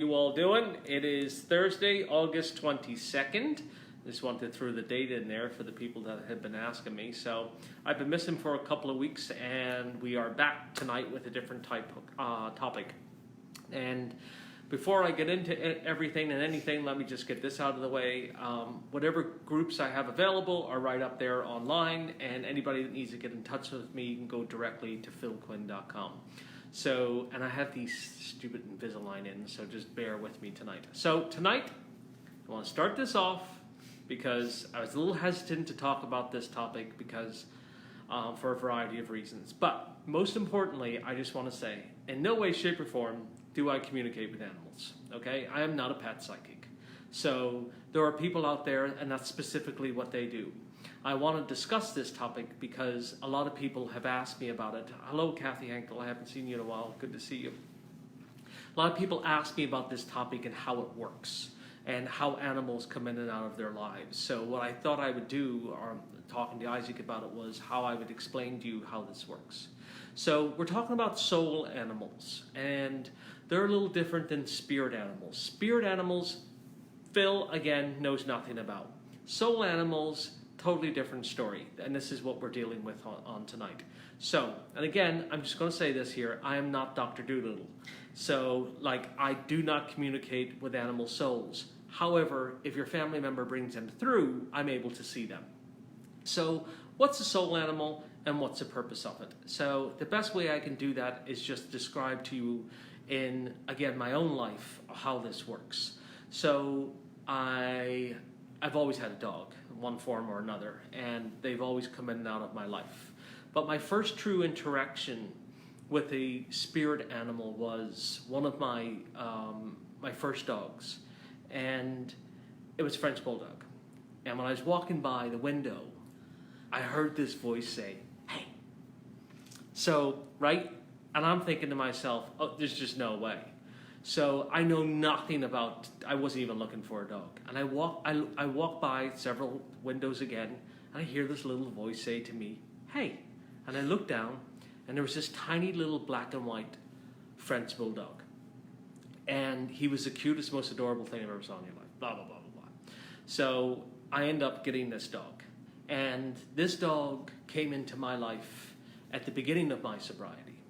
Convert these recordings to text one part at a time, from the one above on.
you all doing? It is Thursday, August 22nd. Just wanted to throw the date in there for the people that have been asking me. So I've been missing for a couple of weeks, and we are back tonight with a different topic. And before I get into everything and anything, let me just get this out of the way. Whatever groups I have available are right up there online, and anybody that needs to get in touch with me can go directly to philquinn.com. So, and I have these stupid Invisalign in, so just bear with me tonight. So tonight, I want to start this off because I was a little hesitant to talk about this topic because for a variety of reasons. But most importantly, I just want to say, in no way, shape, or form do I communicate with animals, okay? I am not a pet psychic. So there are people out there, and that's specifically what they do. I want to discuss this topic because a lot of people have asked me about it. Hello, Kathy Henkel. I haven't seen you in a while. Good to see you. A lot of people ask me about this topic and how it works and how animals come in and out of their lives. So what I thought I would do, or talking to Isaac about it, was how I would explain to you how this works. So we're talking about soul animals, and they're a little different than spirit animals. Spirit animals, Phil, again, knows nothing about. Soul animals, totally different story, and this is what we're dealing with on tonight. So, and again, I'm just going to say this here, I am not Dr. Doolittle. So, I do not communicate with animal souls. However, if your family member brings them through, I'm able to see them. So, what's a soul animal and what's the purpose of it? So, the best way I can do that is just describe to you in, again, my own life, how this works. So, I've always had a dog, one form or another, and they've always come in and out of my life. But my first true interaction with a spirit animal was one of my first dogs, and it was a French Bulldog. And when I was walking by the window, I heard this voice say, "Hey." So, right? And I'm thinking to myself, oh, there's just no way. So I know nothing about, I wasn't even looking for a dog. And I walk by several windows again, and I hear this little voice say to me, "Hey." And I look down, and there was this tiny little black and white French Bulldog. And he was the cutest, most adorable thing I've ever saw in your life, blah, blah, blah, blah, blah. So I end up getting this dog. And this dog came into my life at the beginning of my sobriety.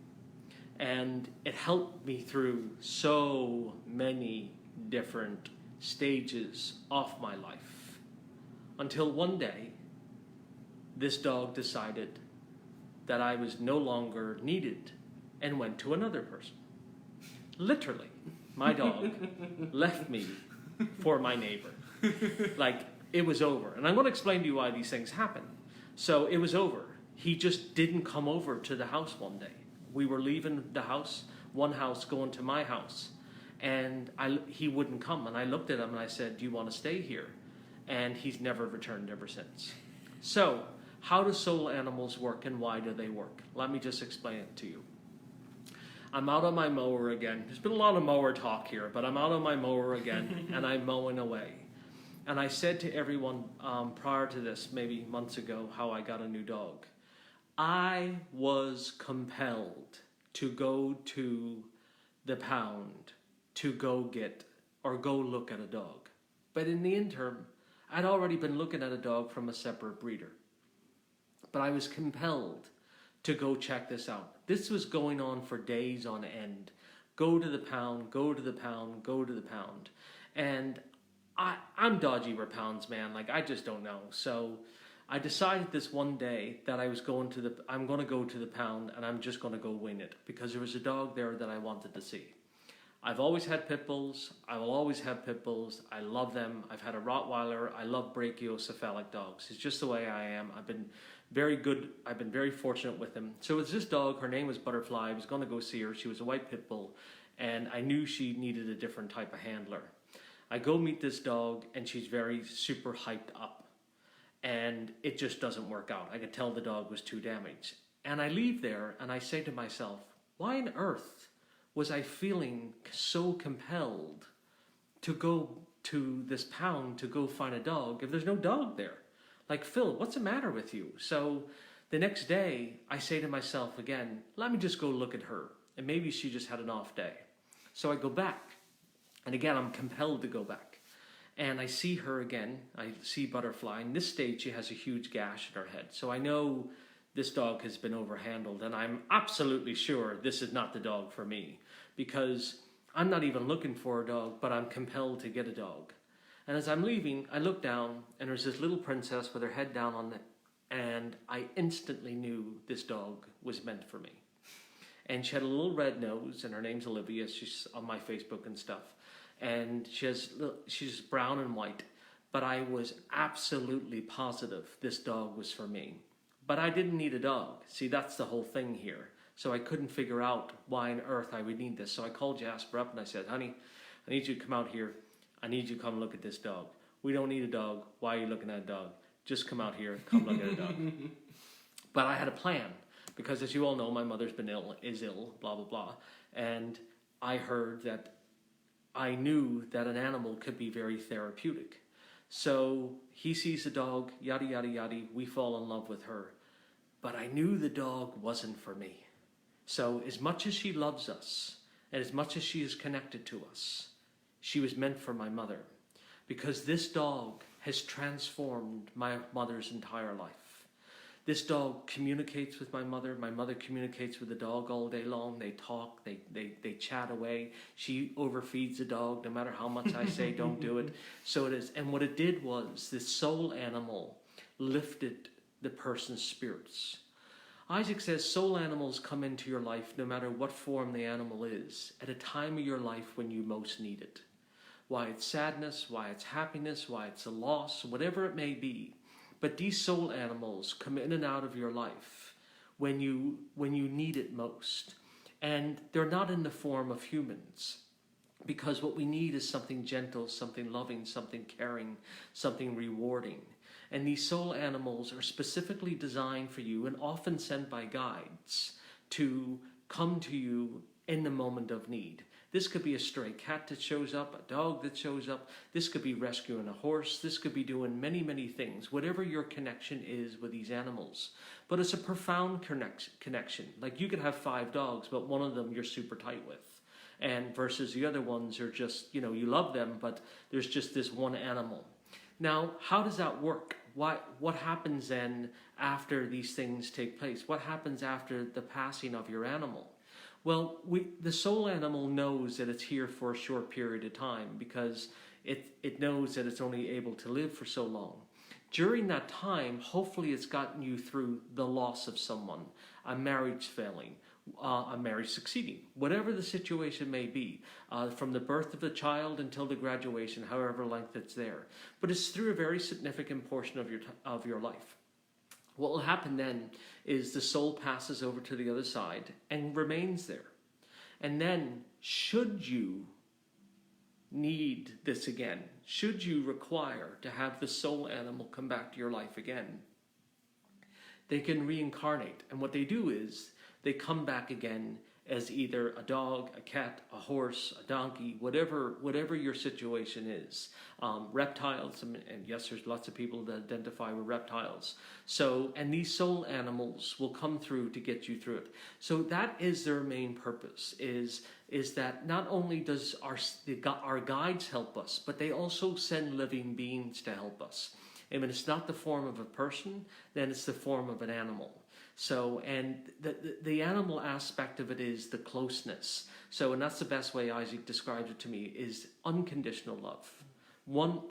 And it helped me through so many different stages of my life. Until one day, this dog decided that I was no longer needed and went to another person. Literally, my dog left me for my neighbor. It was over. And I'm going to explain to you why these things happen. So it was over. He just didn't come over to the house one day. We were leaving the house, one house, going to my house, and he wouldn't come. And I looked at him and I said, "Do you want to stay here?" And he's never returned ever since. So, how do soul animals work and why do they work? Let me just explain it to you. I'm out on my mower again. There's been a lot of mower talk here, but I'm out on my mower again, and I'm mowing away. And I said to everyone prior to this, maybe months ago, how I got a new dog. I was compelled to go to the pound to go get or go look at a dog. But in the interim, I'd already been looking at a dog from a separate breeder. But I was compelled to go check this out. This was going on for days on end. Go to the pound, go to the pound, go to the pound. And I'm dodgy for pounds, man. I just don't know. So I decided this one day that I'm going to go to the pound and I'm just going to go wing it because there was a dog there that I wanted to see. I've always had pit bulls. I will always have pit bulls. I love them. I've had a Rottweiler. I love brachiocephalic dogs. It's just the way I am. I've been very good. I've been very fortunate with them. So it was this dog. Her name was Butterfly. I was going to go see her. She was a white pit bull, and I knew she needed a different type of handler. I go meet this dog, and she's very super hyped up. And it just doesn't work out. I could tell the dog was too damaged. And I leave there and I say to myself, why on earth was I feeling so compelled to go to this pound to go find a dog if there's no dog there? Phil, what's the matter with you? So the next day I say to myself again, let me just go look at her. And maybe she just had an off day. So I go back And again, I'm compelled to go back. And I see her again. I see Butterfly. In this stage, she has a huge gash in her head. So I know this dog has been overhandled. And I'm absolutely sure this is not the dog for me. Because I'm not even looking for a dog, but I'm compelled to get a dog. And as I'm leaving, I look down, and there's this little princess with her head down on it. And I instantly knew this dog was meant for me. And she had a little red nose, and her name's Olivia. She's on my Facebook and stuff. And she's brown and white. But I was absolutely positive this dog was for me. But I didn't need a dog. See, that's the whole thing here. So I couldn't figure out why on earth I would need this. So I called Jasper up and I said, honey, I need you to come out here. I need you to come look at this dog. We don't need a dog. Why are you looking at a dog? Just come out here. Come look at a dog. But I had a plan. Because as you all know, my mother's is ill, blah, blah, blah. And I heard that I knew that an animal could be very therapeutic. So he sees the dog, yada, yada, yada. We fall in love with her. But I knew the dog wasn't for me. So as much as she loves us, and as much as she is connected to us, she was meant for my mother. Because this dog has transformed my mother's entire life. This dog communicates with my mother. My mother communicates with the dog all day long. They talk, they chat away. She overfeeds the dog no matter how much I say don't do it. So it is. And what it did was this soul animal lifted the person's spirits. Isaac says soul animals come into your life no matter what form the animal is, at a time of your life when you most need it. Why it's sadness, why it's happiness, why it's a loss, whatever it may be. But these soul animals come in and out of your life when you need it most. And they're not in the form of humans. Because what we need is something gentle, something loving, something caring, something rewarding. And these soul animals are specifically designed for you and often sent by guides to come to you in the moment of need. This could be a stray cat that shows up, a dog that shows up. This could be rescuing a horse. This could be doing many, many things, whatever your connection is with these animals. But it's a profound connection. Like you could have 5 dogs, but one of them you're super tight with. And versus the other ones are just, you love them, but there's just this one animal. Now, how does that work? What happens then after these things take place? What happens after the passing of your animal? Well, the soul animal knows that it's here for a short period of time because it knows that it's only able to live for so long. During that time, hopefully it's gotten you through the loss of someone, a marriage failing, a marriage succeeding, whatever the situation may be, from the birth of the child until the graduation, however length it's there. But it's through a very significant portion of your life. What will happen then is the soul passes over to the other side and remains there. And then, should you need this again, should you require to have the soul animal come back to your life again, they can reincarnate. And what they do is they come back again as either a dog, a cat, a horse, a donkey, whatever your situation is. Reptiles, and yes, there's lots of people that identify with reptiles. So, and these soul animals will come through to get you through it. So that is their main purpose, is that not only does our guides help us, but they also send living beings to help us. And when it's not the form of a person, then it's the form of an animal. So, and the animal aspect of it is the closeness. So, and that's the best way Isaac describes it to me, is unconditional love.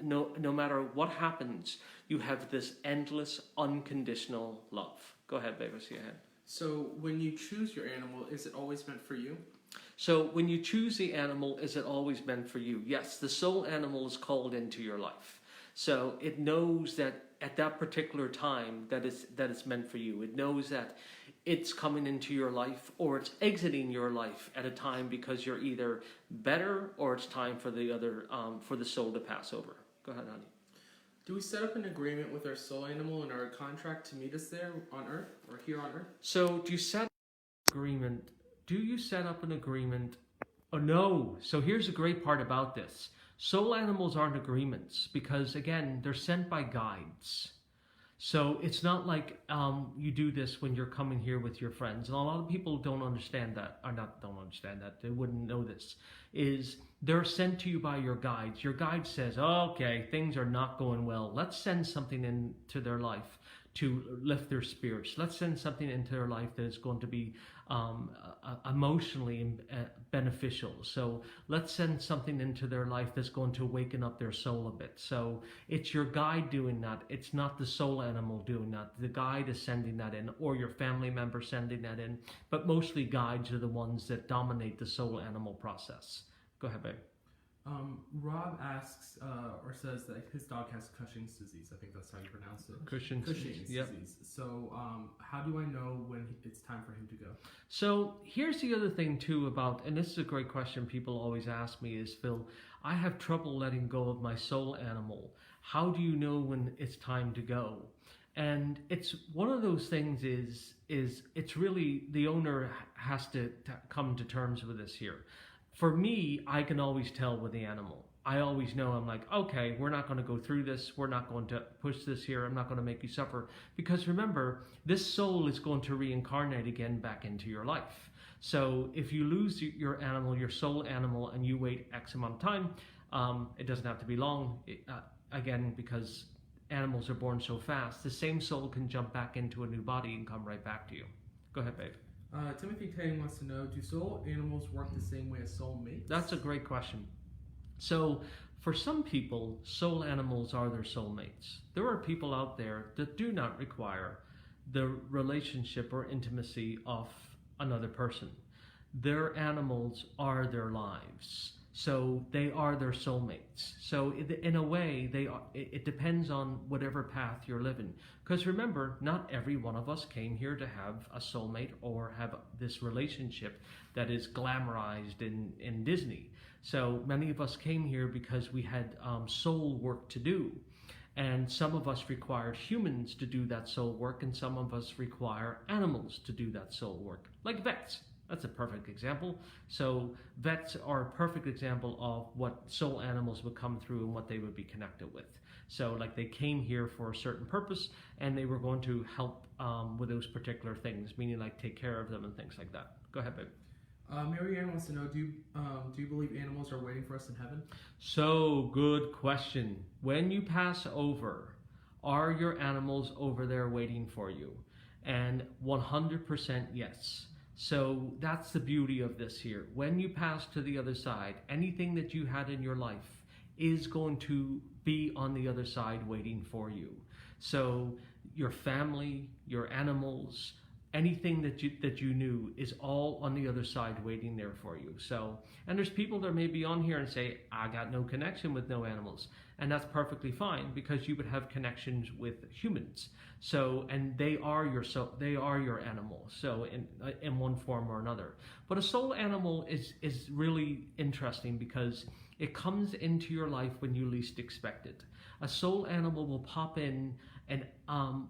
No matter what happens, you have this endless, unconditional love. Go ahead, babe, I see your hand. So, when you choose your animal, is it always meant for you? So, when you choose the animal, is it always meant for you? Yes, the soul animal is called into your life. So, it knows that at that particular time that it's meant for you. It knows that it's coming into your life or it's exiting your life at a time because you're either better or it's time for the other for the soul to pass over. Go ahead, honey. Do we set up an agreement with our soul animal in our contract to meet us there on Earth or here on Earth? So do you set up an agreement? Oh no. So here's the great part about this. Soul animals aren't agreements because, again, they're sent by guides. So it's not like you do this when you're coming here with your friends. And a lot of people don't understand that, or don't understand that, they wouldn't know this, is They're sent to you by your guides. Your guide says, oh, okay, things are not going well. Let's send something into their life to lift their spirits. Let's send something into their life that is going to be emotionally beneficial. So let's send something into their life that's going to waken up their soul a bit. So it's your guide doing that. It's not the soul animal doing that. The guide is sending that in, or your family member sending that in. But mostly guides are the ones that dominate the soul animal process. Go ahead, babe. Rob asks or says that his dog has Cushing's disease. I think that's how you pronounce it. Cushing's disease. Yep. So how do I know when it's time for him to go? So here's the other thing too about, and this is a great question people always ask me is, Phil, I have trouble letting go of my soul animal. How do you know when it's time to go? And it's one of those things is it's really the owner has to come to terms with this here. For me, I can always tell with the animal. I always know, I'm like, okay, we're not going to go through this. We're not going to push this here. I'm not going to make you suffer. Because remember, this soul is going to reincarnate again back into your life. So if you lose your animal, your soul animal, and you wait X amount of time, it doesn't have to be long. Again, because animals are born so fast, the same soul can jump back into a new body and come right back to you. Go ahead, babe. Timothy Tang wants to know, do soul animals work the same way as soul mates? That's a great question. So for some people, soul animals are their soulmates. There are people out there that do not require the relationship or intimacy of another person. Their animals are their lives. So they are their soulmates. So in a way, it depends on whatever path you're living. Because remember, not every one of us came here to have a soulmate or have this relationship that is glamorized in Disney. So many of us came here because we had soul work to do. And some of us required humans to do that soul work, and some of us require animals to do that soul work, like vets. That's a perfect example. So vets are a perfect example of what soul animals would come through and what they would be connected with. So like they came here for a certain purpose and they were going to help with those particular things, meaning like take care of them and things like that. Go ahead, babe. Marianne wants to know, do you believe animals are waiting for us in heaven? So good question. When you pass over, are your animals over there waiting for you? And 100% yes. So that's the beauty of this here. When you pass to the other side, anything that you had in your life is going to be on the other side waiting for you. So your family, your animals, anything that you knew is all on the other side waiting there for you. So, and there's people that may be on here and say, I got no connection with no animals. And that's perfectly fine, because you would have connections with humans. So, and they are your animal. So in one form or another. But a soul animal is really interesting because it comes into your life when you least expect it. A soul animal will pop in and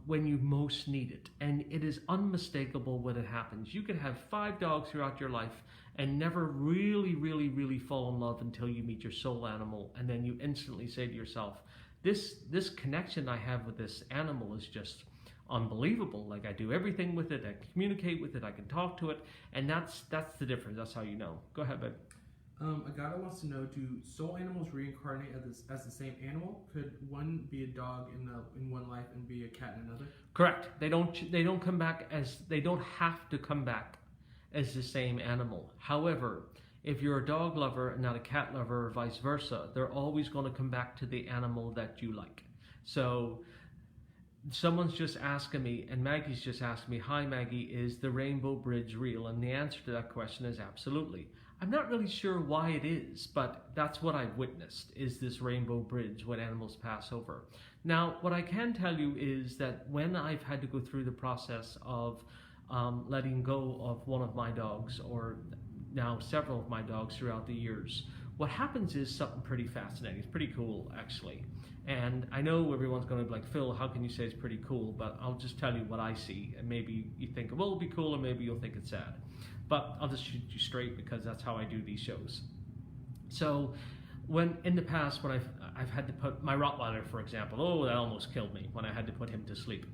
when you most need it. And it is unmistakable when it happens. You could have 5 dogs throughout your life and never really fall in love until you meet your soul animal. And then you instantly say to yourself, this connection I have with this animal is just unbelievable. Like I do everything with it, I can communicate with it, I can talk to it. And that's the difference. That's how you know. Go ahead, babe. Agata wants to know, do soul animals reincarnate as the same animal? Could one be a dog in one life and be a cat in another? Correct. They don't come back they don't have to come back as the same animal. However, if you're a dog lover and not a cat lover or vice versa, they're always going to come back to the animal that you like. So someone's just asking me, and Maggie's just asking me, hi Maggie, is the Rainbow Bridge real? And the answer to that question is absolutely. I'm not really sure why it is, but that's what I've witnessed, is this rainbow bridge when animals pass over. Now, what I can tell you is that when I've had to go through the process of letting go of one of my dogs, or now several of my dogs throughout the years, what happens is something pretty fascinating. It's pretty cool, actually. And I know everyone's going to be like, Phil, how can you say it's pretty cool? But I'll just tell you what I see, and maybe you think, well, it'll be cool, or maybe you'll think it's sad. But I'll just shoot you straight because that's how I do these shows. So when in the past, when I've had to put my Rottweiler, for example, that almost killed me when I had to put him to sleep.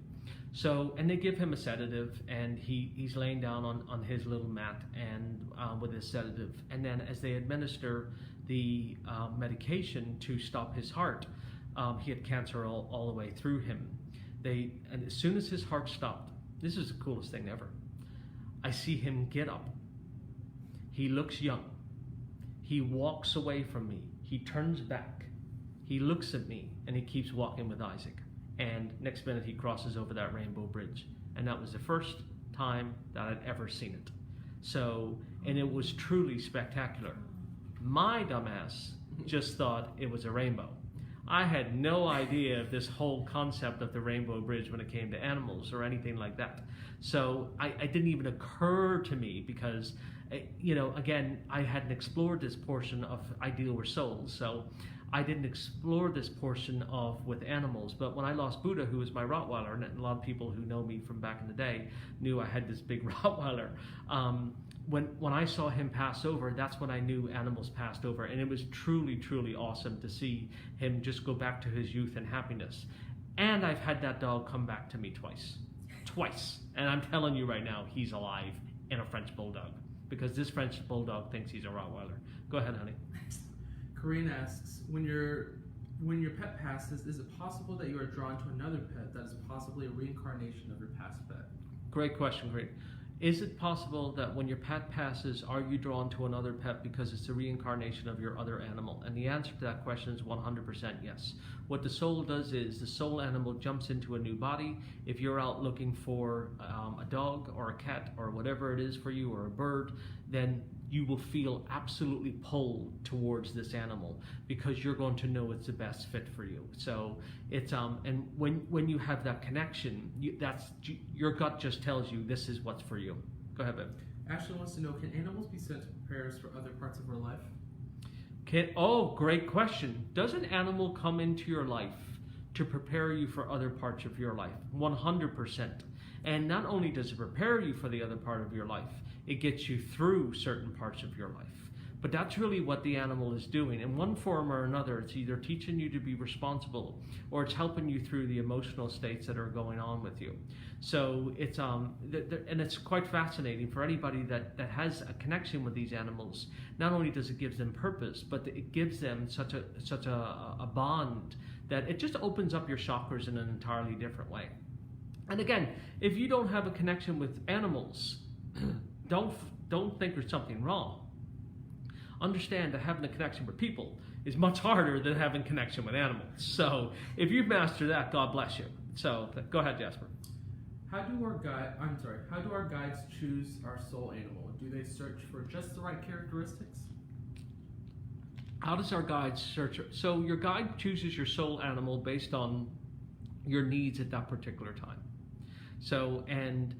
So, and they give him a sedative, and he's laying down on his little mat and with his sedative. And then as they administer the medication to stop his heart. He had cancer all the way through him. And as soon as his heart stopped, this is the coolest thing ever. I see him get up. He looks young. He walks away from me. He turns back. He looks at me, and he keeps walking with Isaac. And next minute, he crosses over that rainbow bridge. And that was the first time that I'd ever seen it. So, and it was truly spectacular. My dumbass just thought it was a rainbow. I had no idea of this whole concept of the rainbow bridge when it came to animals or anything like that. So I didn't even occur to me because, again, I hadn't explored this portion of I deal with souls. So I didn't explore this portion with animals. But when I lost Buddha, who was my Rottweiler, and a lot of people who know me from back in the day knew I had this big Rottweiler. When I saw him pass over, that's when I knew animals passed over. And it was truly, truly awesome to see him just go back to his youth and happiness. And I've had that dog come back to me twice. And I'm telling you right now, he's alive in a French Bulldog. Because this French Bulldog thinks he's a Rottweiler. Go ahead, honey. Corinne asks, when your pet passes, is it possible that you are drawn to another pet that is possibly a reincarnation of your past pet? Great question, Corinne. Is it possible that when your pet passes, are you drawn to another pet because it's a reincarnation of your other animal? And the answer to that question is 100% yes. What the soul does is the soul animal jumps into a new body. If you're out looking for a dog or a cat or whatever it is for you, or a bird, then you will feel absolutely pulled towards this animal because you're going to know it's the best fit for you. So it's and when you have that connection, your gut just tells you this is what's for you. Go ahead, babe. Ashley wants to know, can animals be sent to prepare us for other parts of our life? Great question. Does an animal come into your life to prepare you for other parts of your life? 100%. And not only does it prepare you for the other part of your life, it gets you through certain parts of your life. But that's really what the animal is doing. In one form or another, it's either teaching you to be responsible or it's helping you through the emotional states that are going on with you. So it's and it's quite fascinating for anybody that has a connection with these animals. Not only does it give them purpose, but it gives them such a bond that it just opens up your chakras in an entirely different way. And again, if you don't have a connection with animals, don't think there's something wrong. Understand that having a connection with people is much harder than having connection with animals. So if you master that, God bless you. So go ahead, Jasper. How do our guides choose our soul animal? Do they search for just the right characteristics? How does our guide search? So your guide chooses your soul animal based on your needs at that particular time. So, and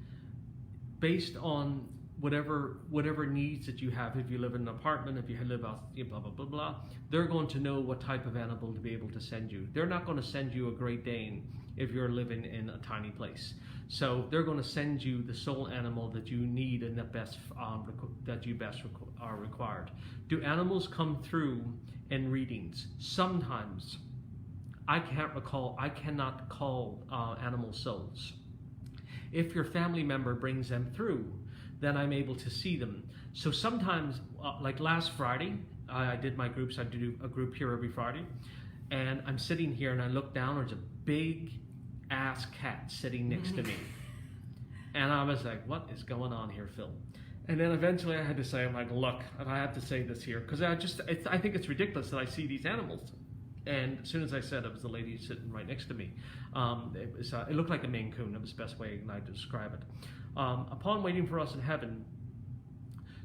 based on whatever needs that you have, if you live in an apartment, if you live out, blah, blah, blah, blah, they're going to know what type of animal to be able to send you. They're not going to send you a Great Dane if you're living in a tiny place. So they're going to send you the soul animal that you need and that you best are required. Do animals come through in readings? Sometimes. I cannot call animal souls. If your family member brings them through, then I'm able to see them. So sometimes, like last Friday, I did my groups. I do a group here every Friday. And I'm sitting here and I look down, there's a big ass cat sitting next to me. And I was like, what is going on here, Phil? And then eventually I had to say, I'm like, look, and I have to say this here, because I think it's ridiculous that I see these animals. And as soon as I said it was the lady sitting right next to me, it looked like a Maine Coon. That was the best way I could describe it. Upon waiting for us in heaven,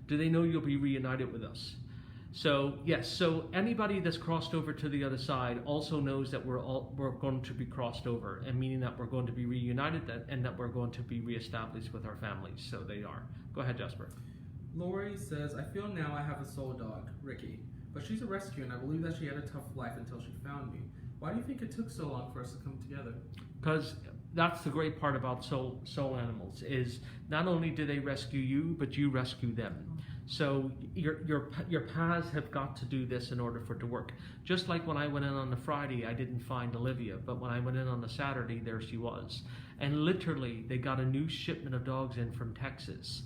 do they know you'll be reunited with us? So yes. So anybody that's crossed over to the other side also knows that we're going to be crossed over, and meaning that we're going to be reunited and that we're going to be reestablished with our families. So they are. Go ahead, Jasper. Lori says, I feel now I have a soul dog, Ricky. But she's a rescue, and I believe that she had a tough life until she found me. Why do you think it took so long for us to come together? Because that's the great part about soul animals, is not only do they rescue you, but you rescue them. So your paths have got to do this in order for it to work. Just like when I went in on the Friday, I didn't find Olivia, but when I went in on the Saturday, there she was. And literally, they got a new shipment of dogs in from Texas.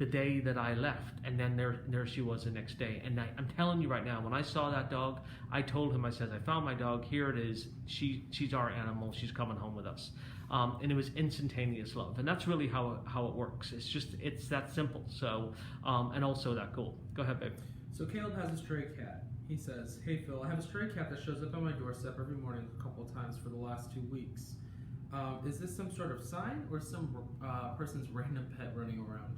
the day that I left, and then there she was the next day. And I'm telling you right now, when I saw that dog, I told him, I said, I found my dog, here it is, she's our animal, she's coming home with us. And it was instantaneous love, and that's really how it works. It's that simple. So and also that cool. Go ahead, babe. So Caleb has a stray cat. He says, "Hey Phil, I have a stray cat that shows up on my doorstep every morning a couple of times for the last 2 weeks. Is this some sort of sign or some person's random pet running around?"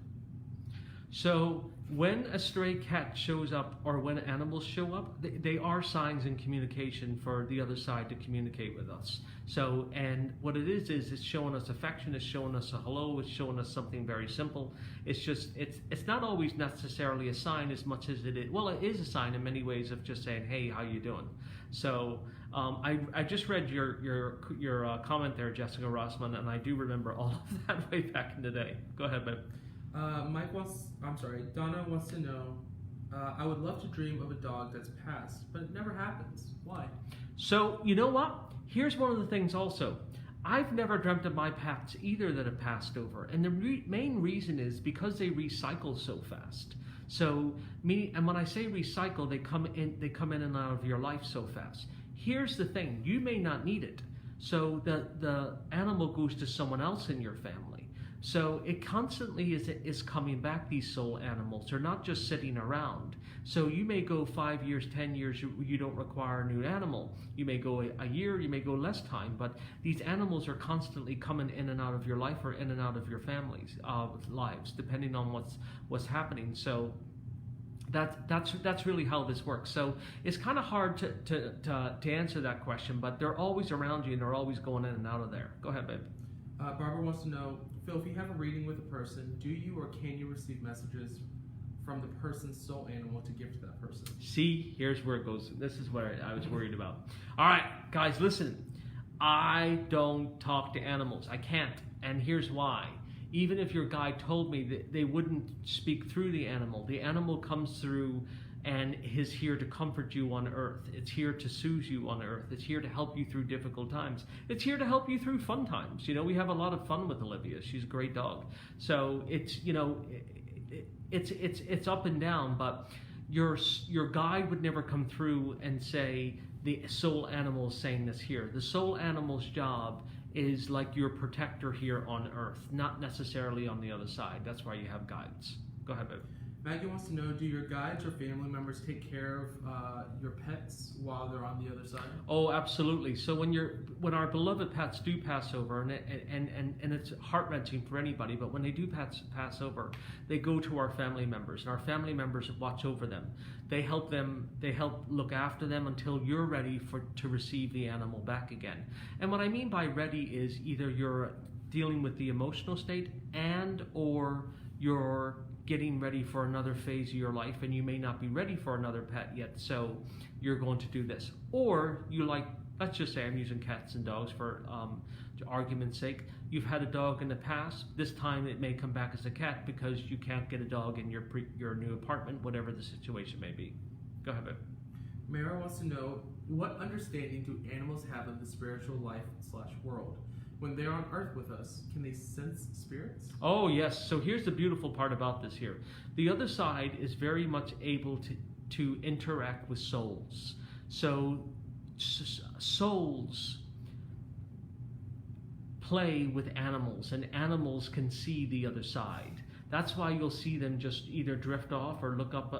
So when a stray cat shows up, or when animals show up, they are signs in communication for the other side to communicate with us. So, and what it is it's showing us affection, it's showing us a hello, it's showing us something very simple. It's just, it's not always necessarily a sign as much as it is, well, it is a sign in many ways of just saying, hey, how you doing? So I just read your comment there, Jessica Rossman, and I do remember all of that way back in the day. Go ahead, babe. Donna wants to know, I would love to dream of a dog that's passed, but it never happens. Why? So, you know what? Here's one of the things also. I've never dreamt of my pets either that have passed over. And the main reason is because they recycle so fast. So, and when I say recycle, they come in and out of your life so fast. Here's the thing, you may not need it. So the animal goes to someone else in your family. So it constantly is coming back, these soul animals. They're not just sitting around. So you may go 5 years, 10 years, you don't require a new animal. You may go a year, you may go less time, but these animals are constantly coming in and out of your life or in and out of your family's lives, depending on what's happening. So that's really how this works. So it's kind of hard to answer that question, but they're always around you and they're always going in and out of there. Go ahead, babe. Barbara wants to know, Phil, if you have a reading with a person, do you or can you receive messages from the person's soul animal to give to that person? See, here's where it goes. This is what I was worried about. All right, guys, listen. I don't talk to animals. I can't. And here's why. Even if your guide told me that they wouldn't speak through the animal comes through and is here to comfort you on earth. It's here to soothe you on earth. It's here to help you through difficult times. It's here to help you through fun times. You know, we have a lot of fun with Olivia. She's a great dog. So it's, you know, it's up and down, but your guide would never come through and say the soul animal is saying this here. The soul animal's job is like your protector here on earth, not necessarily on the other side. That's why you have guides. Go ahead, babe. Maggie wants to know, do your guides or family members take care of your pets while they're on the other side? Oh, absolutely. So when our beloved pets do pass over, and it's heart-wrenching for anybody, but when they do pass over, they go to our family members, and our family members watch over them. They help look after them until you're ready to receive the animal back again. And what I mean by ready is either you're dealing with the emotional state and or you're getting ready for another phase of your life, and you may not be ready for another pet yet, so you're going to do this. Or you like, let's just say I'm using cats and dogs for argument's sake. You've had a dog in the past. This time it may come back as a cat because you can't get a dog in your new apartment, whatever the situation may be. Go ahead, babe. Mara wants to know, what understanding do animals have of the spiritual life/world? When they're on earth with us, can they sense spirits? Oh, yes. So here's the beautiful part about this here. The other side is very much able to interact with souls. So souls play with animals, and animals can see the other side. That's why you'll see them just either drift off or look up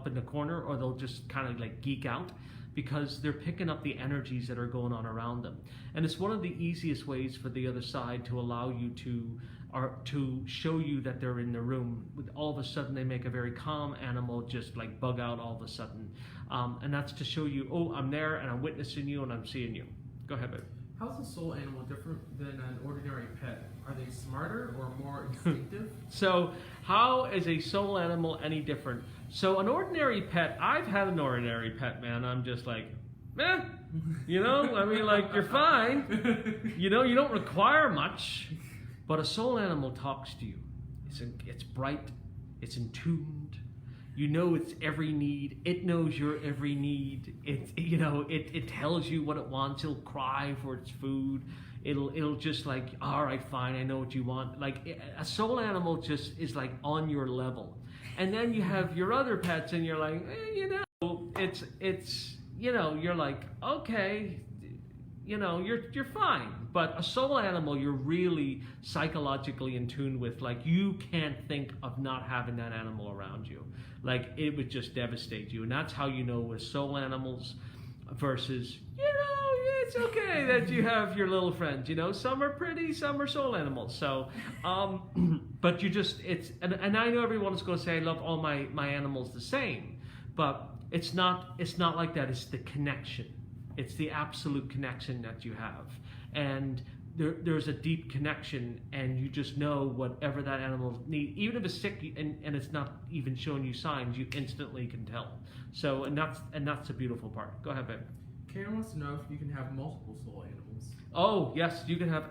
in the corner, or they'll just kind of like geek out, because they're picking up the energies that are going on around them. And it's one of the easiest ways for the other side to allow you to show you that they're in the room. All of a sudden they make a very calm animal just like bug out all of a sudden. And that's to show you, oh, I'm there and I'm witnessing you and I'm seeing you. Go ahead, babe. How's a soul animal different than an ordinary pet? Are they smarter or more instinctive? So how is a soul animal any different? So an ordinary pet, I've had an ordinary pet, man. I'm just like, eh, you know, I mean, like, you're fine. You know, you don't require much. But a soul animal talks to you. It's bright. It's in tuned. You know its every need. It knows your every need. It tells you what it wants. It'll cry for its food. It'll just like, all right, fine, I know what you want. Like a soul animal just is like on your level. And then you have your other pets, and you're like, it's you're like, okay, you're fine. But a soul animal, you're really psychologically in tune with. Like you can't think of not having that animal around you. Like it would just devastate you. And that's how you know with soul animals versus, it's okay that you have your little friends. Some are pretty, some are soul animals. So, but and I know everyone's going to say I love all my animals the same, but it's not like that. It's the connection. It's the absolute connection that you have, and there's a deep connection, and you just know whatever that animal needs, even if it's sick and it's not even showing you signs, you instantly can tell. So, and that's the beautiful part. Go ahead, babe. Karen wants to know if you can have multiple soul animals. Oh yes, you can have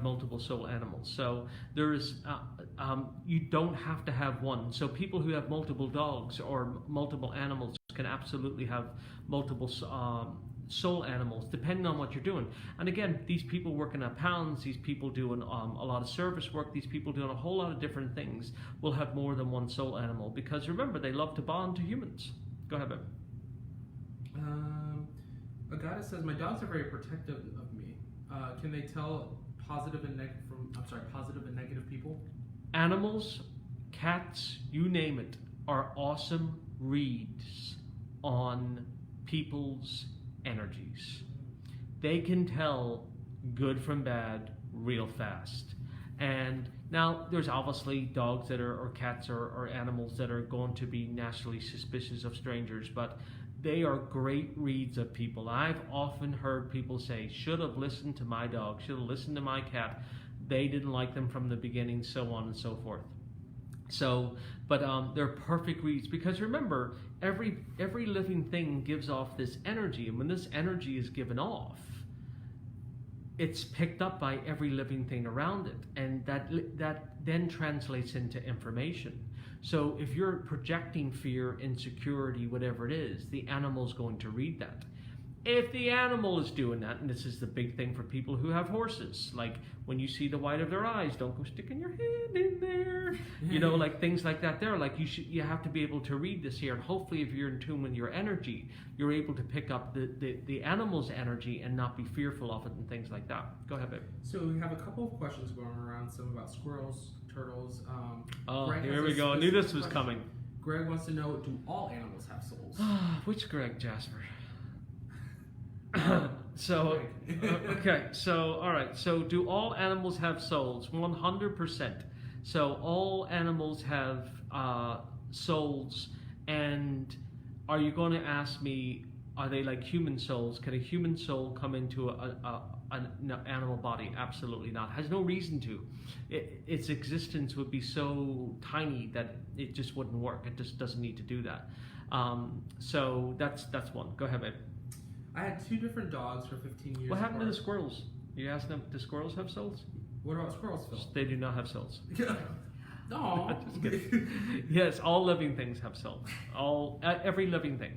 multiple soul animals. So there's you don't have to have one. So people who have multiple dogs or multiple animals can absolutely have multiple soul animals, depending on what you're doing. And again, these people working at pounds, these people doing a lot of service work, these people doing a whole lot of different things will have more than one soul animal, because remember, they love to bond to humans. Go ahead, babe. A guy that says, my dogs are very protective of me. Can they tell positive and negative people? Animals, cats, you name it, are awesome reads on people's energies. They can tell good from bad real fast. And now there's obviously dogs that or cats or animals that are going to be naturally suspicious of strangers, but they are great reads of people. I've often heard people say, should have listened to my dog, should have listened to my cat. They didn't like them from the beginning, so on and so forth. So, but they're perfect reads, because remember, every living thing gives off this energy, and when this energy is given off, it's picked up by every living thing around it, and that then translates into information. So if you're projecting fear, insecurity, whatever it is, the animal's going to read that. If the animal is doing that, and this is the big thing for people who have horses, like when you see the white of their eyes, don't go sticking your hand in there. Like things like that there. Like you have to be able to read this here. And hopefully if you're in tune with your energy, you're able to pick up the animal's energy and not be fearful of it and things like that. Go ahead, babe. So we have a couple of questions going around, some about squirrels, turtles. Here we go. I knew this was coming. Greg wants to know, do all animals have souls? Which Greg, Jasper? So, okay, so, all right, so do all animals have souls? 100%. So all animals have souls, and are you going to ask me, are they like human souls? Can a human soul come into an animal body? Absolutely not. Has no reason to. Its existence would be so tiny that it just wouldn't work. It just doesn't need to do that. So that's one. Go ahead, babe. I had 2 different dogs for 15 years. What happened to the squirrels? You asked them, do squirrels have souls? What about squirrels, Phil? They do not have souls. No. Just kidding. Yes, all living things have souls. Every living thing.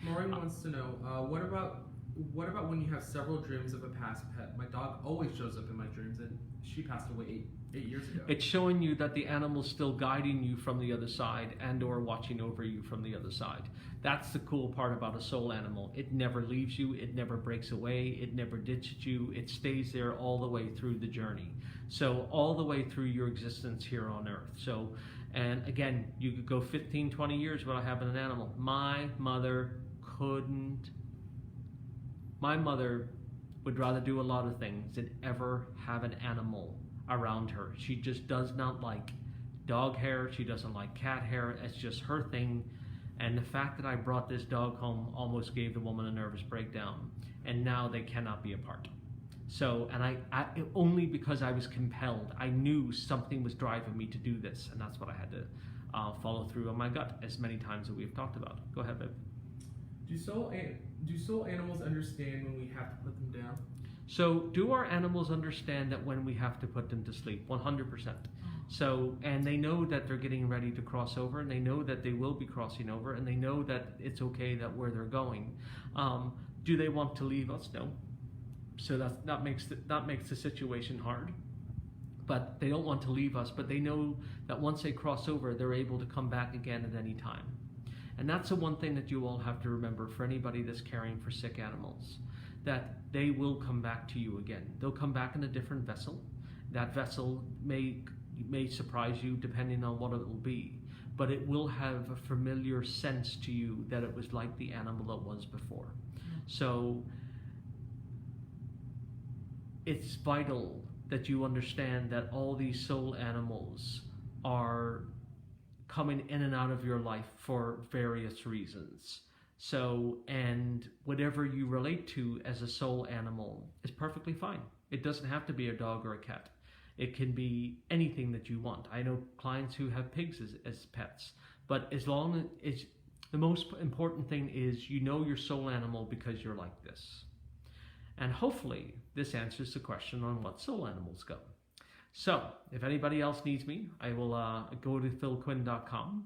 Maureen wants to know, what about when you have several dreams of a past pet? My dog always shows up in my dreams, and she passed away 8 years ago. It's showing you that the animal's still guiding you from the other side and or watching over you from the other side. That's the cool part about a soul animal. It never leaves you. It never breaks away. It never ditches you. It stays there all the way through the journey. So all the way through your existence here on Earth. So, and again, you could go 15, 20 years without having an animal. My mother would rather do a lot of things than ever have an animal around her. She just does not like dog hair. She doesn't like cat hair. It's just her thing. And the fact that I brought this dog home almost gave the woman a nervous breakdown. And now they cannot be apart. So, and I only because I was compelled. I knew something was driving me to do this, and that's what I had to follow through on my gut as many times that we've talked about. Go ahead, babe. Do soul animals understand when we have to put them down? So, do our animals understand that when we have to put them to sleep? 100%. So, and they know that they're getting ready to cross over, and they know that they will be crossing over, and they know that it's okay that where they're going. Do they want to leave us? No. So that makes the situation hard. But they don't want to leave us, but they know that once they cross over, they're able to come back again at any time. And that's the one thing that you all have to remember for anybody that's caring for sick animals, that they will come back to you again. They'll come back in a different vessel. That vessel may surprise you depending on what it will be, but it will have a familiar sense to you that it was like the animal that was before. So it's vital that you understand that all these soul animals are coming in and out of your life for various reasons. So, and whatever you relate to as a soul animal is perfectly fine. It doesn't have to be a dog or a cat. It can be anything that you want. I know clients who have pigs as pets, but as long as the most important thing is you know your soul animal because you're like this. And hopefully this answers the question on what soul animals go. So if anybody else needs me, I will go to philquinn.com,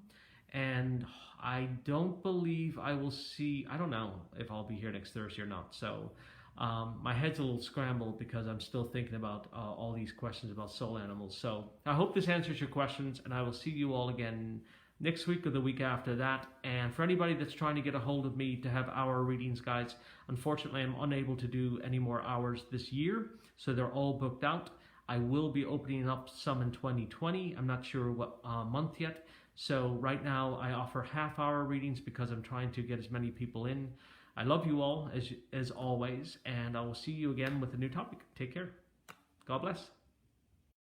and I don't believe I will see, I don't know if I'll be here next Thursday or not. So my head's a little scrambled because I'm still thinking about all these questions about soul animals. So I hope this answers your questions, and I will see you all again next week or the week after that. And for anybody that's trying to get a hold of me to have hour readings, guys, unfortunately I'm unable to do any more hours this year, so they're all booked out. I will be opening up some in 2020. I'm not sure what month yet. So right now I offer half-hour readings because I'm trying to get as many people in. I love you all as always, and I will see you again with a new topic. Take care. God bless.